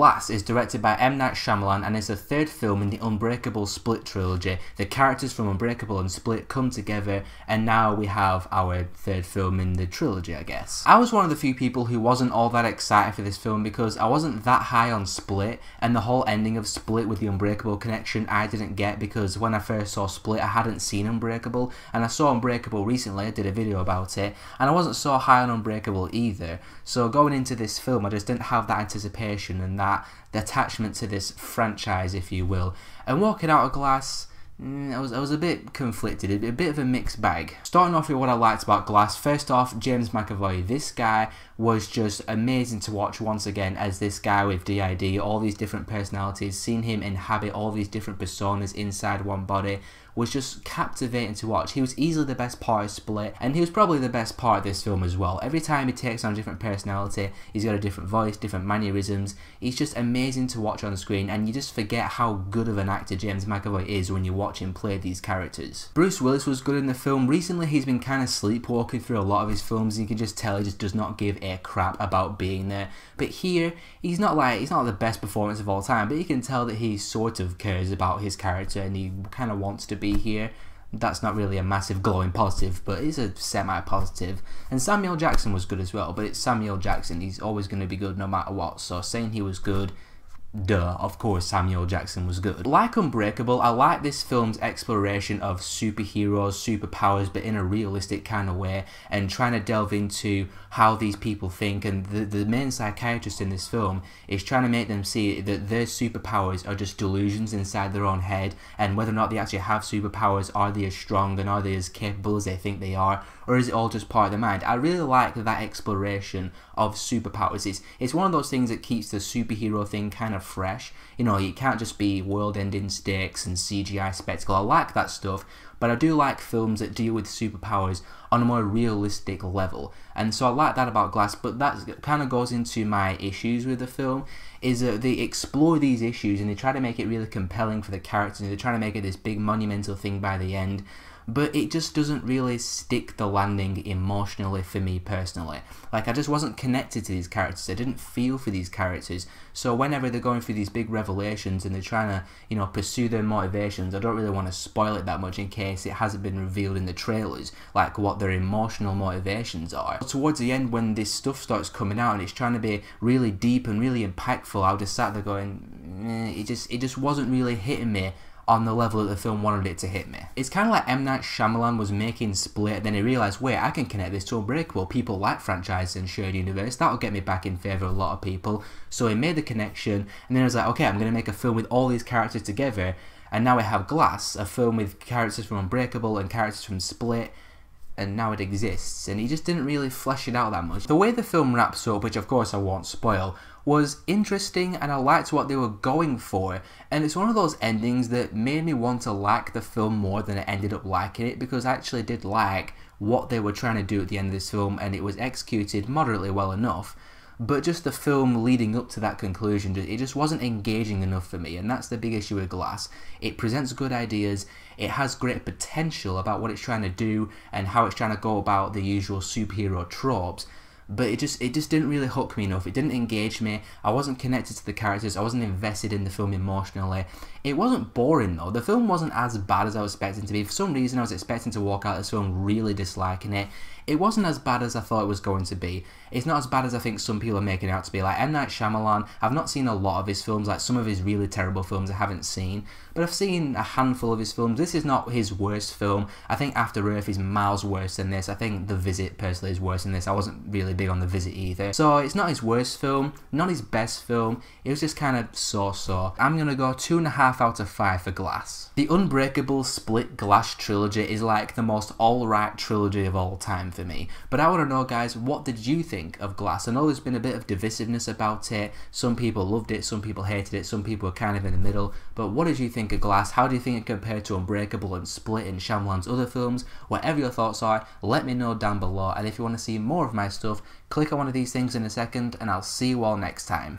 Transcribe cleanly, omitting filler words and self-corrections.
Glass is directed by M. Night Shyamalan and is the third film in the Unbreakable Split trilogy. The characters from Unbreakable and Split come together, and now we have our third film in the trilogy, I guess. I was one of the few people who wasn't all that excited for this film because I wasn't that high on Split, and the whole ending of Split with the Unbreakable connection I didn't get, because when I first saw Split I hadn't seen Unbreakable, and I saw Unbreakable recently, I did a video about it, and I wasn't so high on Unbreakable either. So going into this film I just didn't have that anticipation and the attachment to this franchise, if you will. And walking out of Glass, I was a bit conflicted, a bit of a mixed bag. Starting off with what I liked about Glass, first off, James McAvoy. This guy was just amazing to watch once again as this guy with DID, all these different personalities, seeing him inhabit all these different personas inside one body was just captivating to watch. He was easily the best part of Split, and he was probably the best part of this film as well. Every time he takes on a different personality, he's got a different voice, different mannerisms. He's just amazing to watch on screen, and you just forget how good of an actor James McAvoy is when you watch him play these characters. Bruce Willis was good in the film. Recently he's been kind of sleepwalking through a lot of his films, and you can just tell he just does not give a crap about being there. But here, he's not the best performance of all time, but you can tell that he sort of cares about his character and he kind of wants to be here. That's not really a massive glowing positive, but it's a semi-positive. And Samuel Jackson was good as well, but it's Samuel Jackson. He's always going to be good no matter what, so saying he was good, duh, of course Samuel Jackson was good. Like Unbreakable, I like this film's exploration of superheroes, superpowers, but in a realistic kind of way, and trying to delve into how these people think, and the main psychiatrist in this film is trying to make them see that their superpowers are just delusions inside their own head, and whether or not they actually have superpowers, are they as strong and are they as capable as they think they are, or is it all just part of the mind? I really like that exploration of superpowers. It's one of those things that keeps the superhero thing kind of fresh. You know, you can't just be world-ending stakes and CGI spectacle. I like that stuff, but I do like films that deal with superpowers on a more realistic level, and so I like that about Glass. But that kind of goes into my issues with the film, is that they explore these issues and they try to make it really compelling for the characters, and they're trying to make it this big monumental thing by the end, but it just doesn't really stick the landing emotionally for me personally. Like, I just wasn't connected to these characters. I didn't feel for these characters. So whenever they're going through these big revelations and they're trying to, you know, pursue their motivations, I don't really want to spoil it that much in case it hasn't been revealed in the trailers, like what their emotional motivations are. Towards the end, when this stuff starts coming out and it's trying to be really deep and really impactful, I was just sat there going, it just wasn't really hitting me on the level that the film wanted it to hit me. It's kind of like M. Night Shyamalan was making Split, then he realised, wait, I can connect this to Unbreakable. People like franchise and shared universe, that'll get me back in favour of a lot of people. So he made the connection, and then he was like, okay, I'm going to make a film with all these characters together, and now we have Glass, a film with characters from Unbreakable and characters from Split, and now it exists, and he just didn't really flesh it out that much. The way the film wraps up, which of course I won't spoil, was interesting, and I liked what they were going for, and it's one of those endings that made me want to like the film more than I ended up liking it, because I actually did like what they were trying to do at the end of this film, and it was executed moderately well enough. But just the film leading up to that conclusion, it just wasn't engaging enough for me, and that's the big issue with Glass. It presents good ideas, it has great potential about what it's trying to do and how it's trying to go about the usual superhero tropes, but it just didn't really hook me enough. It didn't engage me. I wasn't connected to the characters. I wasn't invested in the film emotionally. It wasn't boring though. The film wasn't as bad as I was expecting to be. For some reason I was expecting to walk out of this film really disliking it. It wasn't as bad as I thought it was going to be. It's not as bad as I think some people are making it out to be. Like M. Night Shyamalan, I've not seen a lot of his films. Like some of his really terrible films I haven't seen, but I've seen a handful of his films. This is not his worst film. I think After Earth is miles worse than this. I think The Visit personally is worse than this. I wasn't really big on The Visit either. So it's not his worst film, not his best film. It was just kind of so-so. I'm gonna go 2.5 out of 5 for Glass. The Unbreakable Split Glass trilogy is like the most alright trilogy of all time for me. But I want to know, guys, what did you think of Glass? I know there's been a bit of divisiveness about it. Some people loved it, some people hated it, some people were kind of in the middle. But what did you think of Glass? How do you think it compared to Unbreakable and Split and Shyamalan's other films? Whatever your thoughts are, let me know down below. And if you want to see more of my stuff, click on one of these things in a second, and I'll see you all next time.